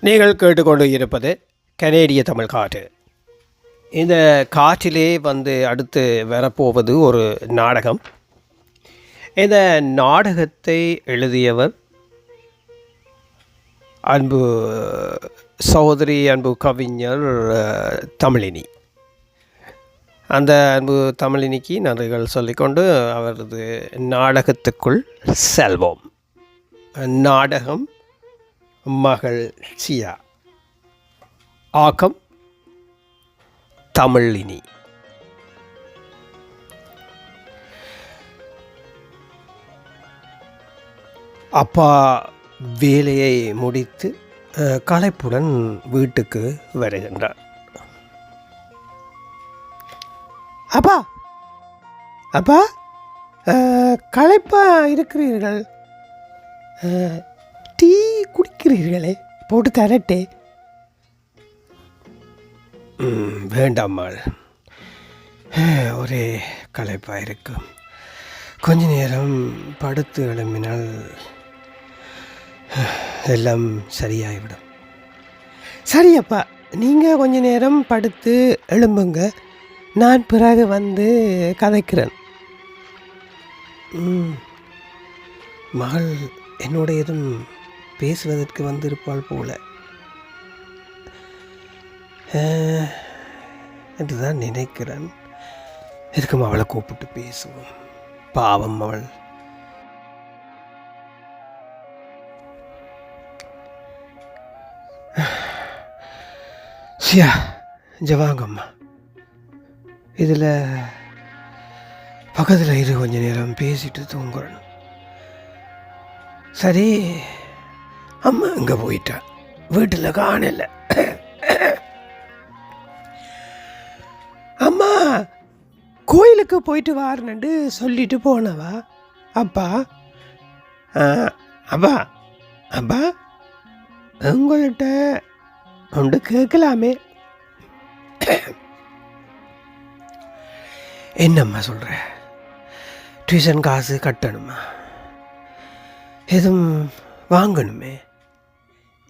நீங்கள் கேட்டுக்கொண்டு இருப்பது கனேடிய தமிழ் காற்று. இந்த காற்றிலே அடுத்து வரப்போவது ஒரு நாடகம். இந்த நாடகத்தை எழுதியவர் அன்பு சகோதரி, அன்பு கவிஞர் தமிழினி. அந்த அன்பு தமிழினிக்கு நன்றிகள் சொல்லிக்கொண்டு அவரது நாடகத்துக்குள் செல்வோம். நாடகம் மகள் சியா, ஆக்கம் தமிழினி. அப்பா வேலையை முடித்து களைப்புடன் வீட்டுக்கு வருகின்றார். அப்பா அப்பா களைப்பா இருக்கிறீர்கள், டீ குடிக்கிறீர்களே, போட்டு தரட்டே? வேண்டாம்மாள், ஒரே களைப்பாக இருக்கும். கொஞ்ச நேரம் படுத்து எழும்பினால் எல்லாம் சரியாகிவிடும். சரியப்பா, நீங்கள் கொஞ்ச நேரம் படுத்து எழும்புங்க, நான் பிறகு கதைக்கிறேன். மகள் என்னோட எதுவும் பேசுவதற்கு வந்திருப்பாள் போல என்று தான் நினைக்கிறேன். எதுக்கும் அவளை கூப்பிட்டு பேசுவோம், பாவம் அவள். சியா, ஜவாங்கம்மா, இதில் பக்கத்தில் இரு, கொஞ்ச நேரம் பேசிட்டு தூங்குறேன். சரி, அம்மா அங்கே போயிட்டா, வீட்டில் காணல. அம்மா கோயிலுக்கு போயிட்டு வாரணுண்டு சொல்லிட்டு போனவா. அப்பா அப்பா அப்பா உங்கள்கிட்ட ஒன்று கேட்கலாமே. என்னம்மா சொல்கிற? டியூஷன் காசு கட்டணுமா? எதுவும் வாங்கணுமே?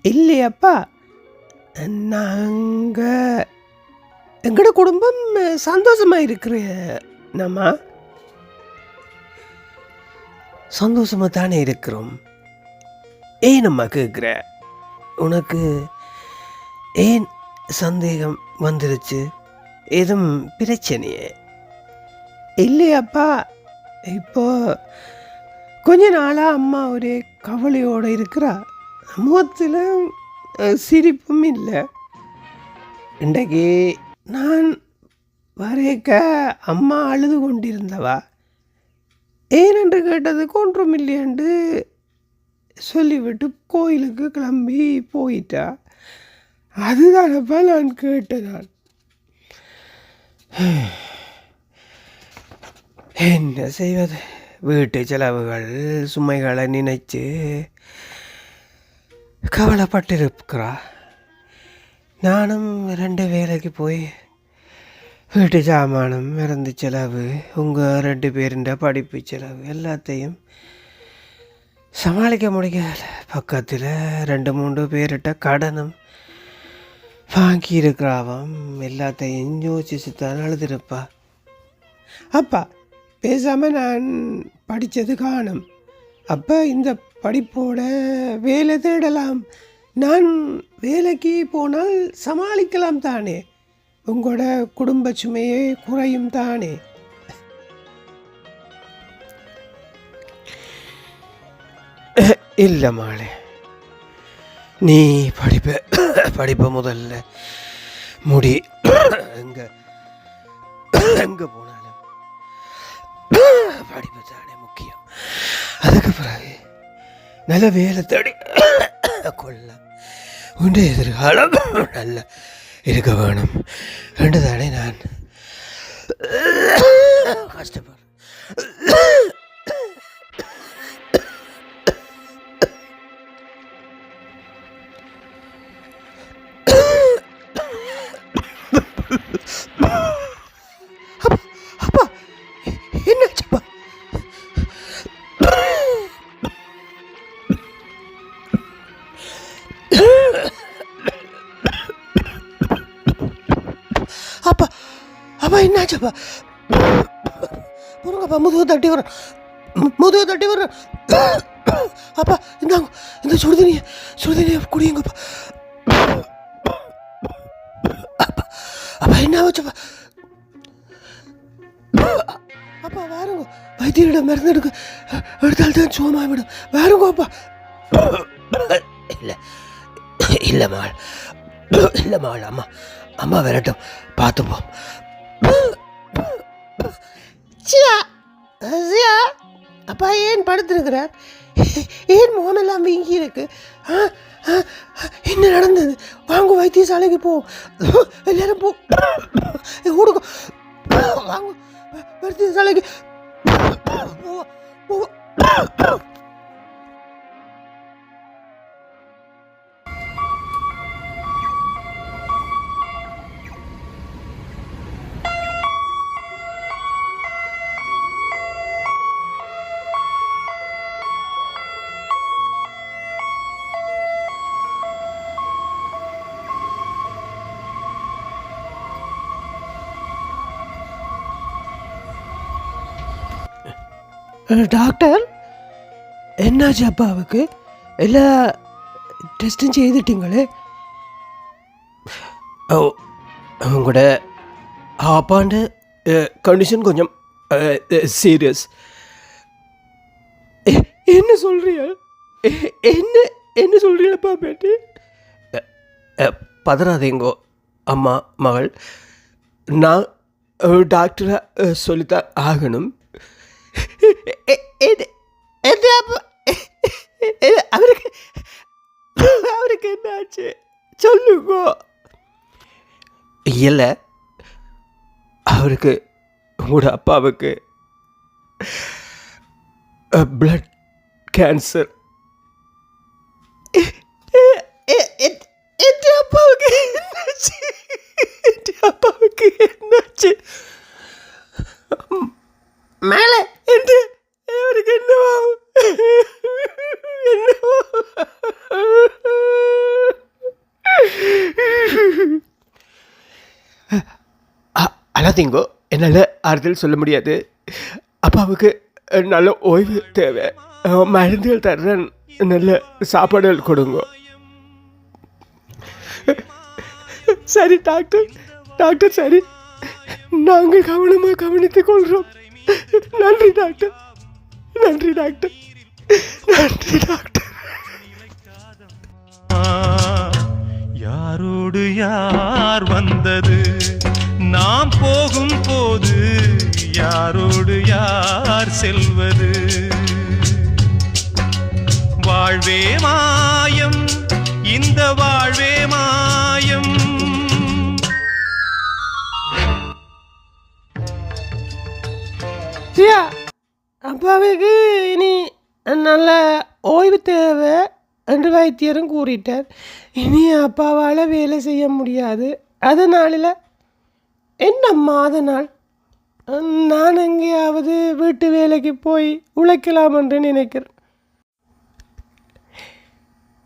இல்லையப்பா, நாங்கள் எங்களோட குடும்பம் சந்தோஷமாக இருக்கிற நம்ம சந்தோஷமாக தானே இருக்கிறோம். ஏனம்மா கேட்குற? உனக்கு ஏன் சந்தேகம் வந்துருச்சு? எதுவும் பிரச்சனையே? இல்லையாப்பா, இப்போ கொஞ்ச நாளாக அம்மா ஒரே கவலையோடு இருக்கிறா. முகத்தில் சிரிப்பும் இல்லை. இன்றைக்கு நான் வரைக்க அம்மா அழுது கொண்டிருந்தவா. ஏனென்று கேட்டதுக்கு ஒன்றும் இல்லையென்று சொல்லிவிட்டு கோயிலுக்கு கிளம்பி போயிட்டா. அதுதானப்பா நான் கேட்டதான். என்ன செய்வது? வீட்டு செலவுகள் சுமைகளை நினைச்சு கவலைப்பட்டிருக்கிறா. நானும் 2 வேலைக்கு போய் வீட்டு சாமானம், மருந்து செலவு, உங்கள் 2 பேருண்ட படிப்பு செலவு எல்லாத்தையும் சமாளிக்க முடியல. பக்கத்தில் 2-3 பேர்கிட்ட கடனும் வாங்கி இருக்கிறாவாம். எல்லாத்தையும் யோசிச்சு தான் அழுதுருப்பா. அப்பா, பேசாமல் நான் படித்தது காணும். அப்போ இந்த படிப்போட வேலை தேடலாம். நான் வேலைக்கு போனால் சமாளிக்கலாம் தானே, உங்களோட குடும்ப சுமையே குறையும் தானே. இல்லை மாளே, நீ படிப்பை முதல்ல முடி. எங்கே போனாலும் படிப்பு தானே முக்கியம். அதுக்கு பிறகு நல்ல வேலை தேடி கொள்ள உண்ட எதிர்காலம் நல்ல இருக்க வேணும் என்று தானே நான் கஷ்டப்படுறேன். அப்பா, என்னாச்சுப்பா? என்னாச்சப்பா? பொறுங்கப்பா, முதுகு தட்டி வர அப்பா. இந்தாங்க, இந்த சுடுதண்ணியை குடியுங்கப்பா. அப்பா அப்பா என்ன ஆச்சுப்பா? அப்பா வேறுங்க, வைத்தியரிடம் மருந்து எடுத்தால்தான் சுகமாகிவிடும். வேறுங்க அப்பா. இல்லை மகள், அம்மா வரட்டும், பார்த்துப்போம். அப்பா ஏன் படுத்திருக்கிறார்? ஏன் முகமெல்லாம் வீங்கி இருக்கு? என்ன நடந்தது? வாங்க வைத்தியசாலைக்கு போ, எல்லாரும் போ. ஓடுங்க, வாங்க வைத்தியசாலைக்கு போ. டாக்டர், என்னாச்சு அப்பாவுக்கு? எல்லா டெஸ்ட்டும் செய்துட்டீங்களே? உங்களோட அப்பாண்ட கண்டிஷன் கொஞ்சம் சீரியஸ். என்ன சொல்றியா? என்ன சொல்றீங்களப்பா பேட்டி? பதறாதீங்கோ அம்மா மகள், நான் டாக்டரை சொல்லித்தான் ஆகணும். அவருக்கு என்னாச்சு சொல்லுங்க. இல்லை, அவருக்கு, உங்களோட அப்பாவுக்கு பிளட் கேன்சர். அப்பாவுக்கு என்னாச்சு மேலே? அவருக்கு என்னவோ அழாதீங்கோ, என்னால் ஆறுதல் சொல்ல முடியாது. அப்பாவுக்கு நல்ல ஓய்வு தேவை. மருந்துகள் தர்றேன், நல்ல சாப்பாடுகள் கொடுங்க. சரி டாக்டர், சரி, நாங்கள் கவனமாக கவனித்துக் கொள்கிறோம். நன்றி டாக்டர். யாரோடு யார் வந்தது? நாம் போகும் போது யாரோடு யார் செல்வது? வாழ்வே மாயம், இந்த வாழ்வே மாயம். அப்பாவுக்கு இனி நல்ல ஓய்வு தேவை என்று வைத்தியரும் கூறிட்டார். இனி அப்பாவால் வேலை செய்ய முடியாது. அதனால என்னம்மா, அதனால் நான் எங்கேயாவது வீட்டு வேலைக்கு போய் உழைக்கலாம் என்று நினைக்கிறேன்.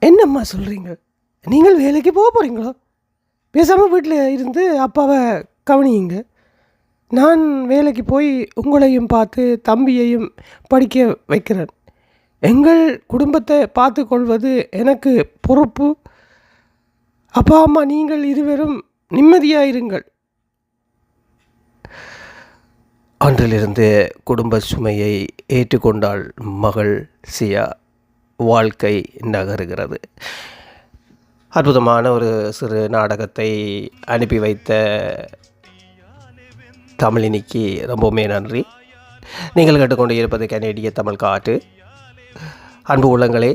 என்னம்மா சொல்கிறீங்க? நீங்கள் வேலைக்கு போக போகிறீங்களோ? பேசாமல் வீட்டில் இருந்து அப்பாவை கவனியுங்க. நான் வேலைக்கு போய் உங்களையும் பார்த்து தம்பியையும் படிக்க வைக்கிறேன். எங்கள் குடும்பத்தை பார்த்து கொள்வது எனக்கு பொறுப்பு. அப்பா அம்மா நீங்கள் இருவரும் நிம்மதியாயிருங்கள். அன்றிலிருந்து குடும்ப சுமையை ஏற்றுக்கொண்டாள் மகள் சியா. வாழ்க்கை நகருகிறது. அற்புதமான ஒரு சிறு நாடகத்தை அனுப்பி வைத்த தமிழினிக்கு ரொம்பவுமே நன்றி. நீங்கள் கேட்டுக்கொண்டு இருப்பது கனேடிய தமிழ் காற்று. அன்பு உள்ளங்களே,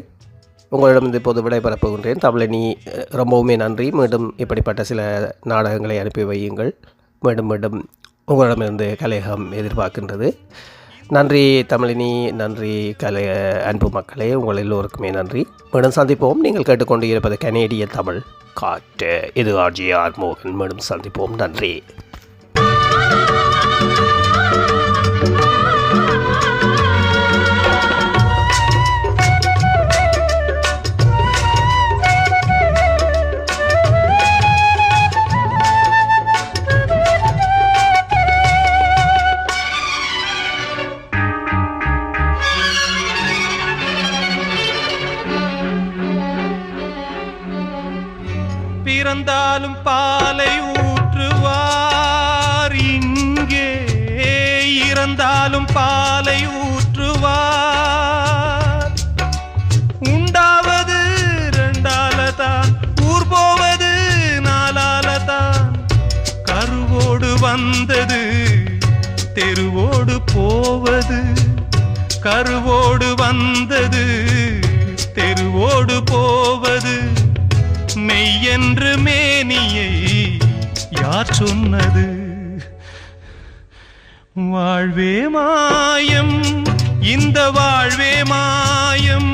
உங்களிடம் இப்போது விடைபெறப்போகின்றேன். தமிழினி ரொம்பவுமே நன்றி. மீண்டும் இப்படிப்பட்ட சில நாடகங்களை அனுப்பி வையுங்கள். மீண்டும் உங்களிடமிருந்து கலையகம் எதிர்பார்க்கின்றது. நன்றி தமிழினி, நன்றி அன்பு மக்களே, உங்கள் எல்லோருக்குமே நன்றி. மீண்டும் சந்திப்போம். நீங்கள் கேட்டுக்கொண்டு இருப்பது கனேடிய தமிழ் காற்று. இது ஆர்ஜிஆர் மோகன். மீண்டும் சந்திப்போம். நன்றி. இறந்தாலும் பாலை ஊற்றுவார், இங்கே இறந்தாலும் பாலை ஊற்றுவார். உண்டாவது ரெண்டாலதான், ஊர் போவது நாலாலதான். கருவோடு வந்தது தெருவோடு போவது, கருவோடு வந்தது தெருவோடு போவது. மெய்யென்று மேனியை யார் சொன்னது? வாழ்வே மாயம், இந்த வாழ்வே மாயம்.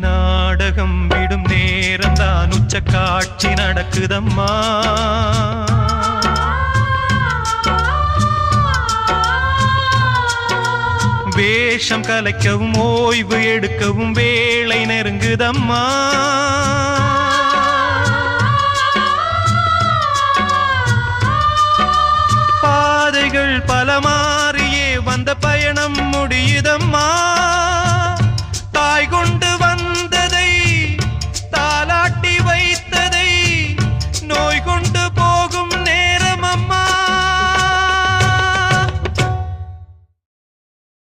நாடகம் விடும் நேரம் தான் உச்ச காட்சி நடக்குதம்மா. வேஷம் கலைக்கவும் ஓய்வு எடுக்கவும் வேளை நெருங்குதம்மா. பாதைகள் பல மாறியே வந்த பயணம்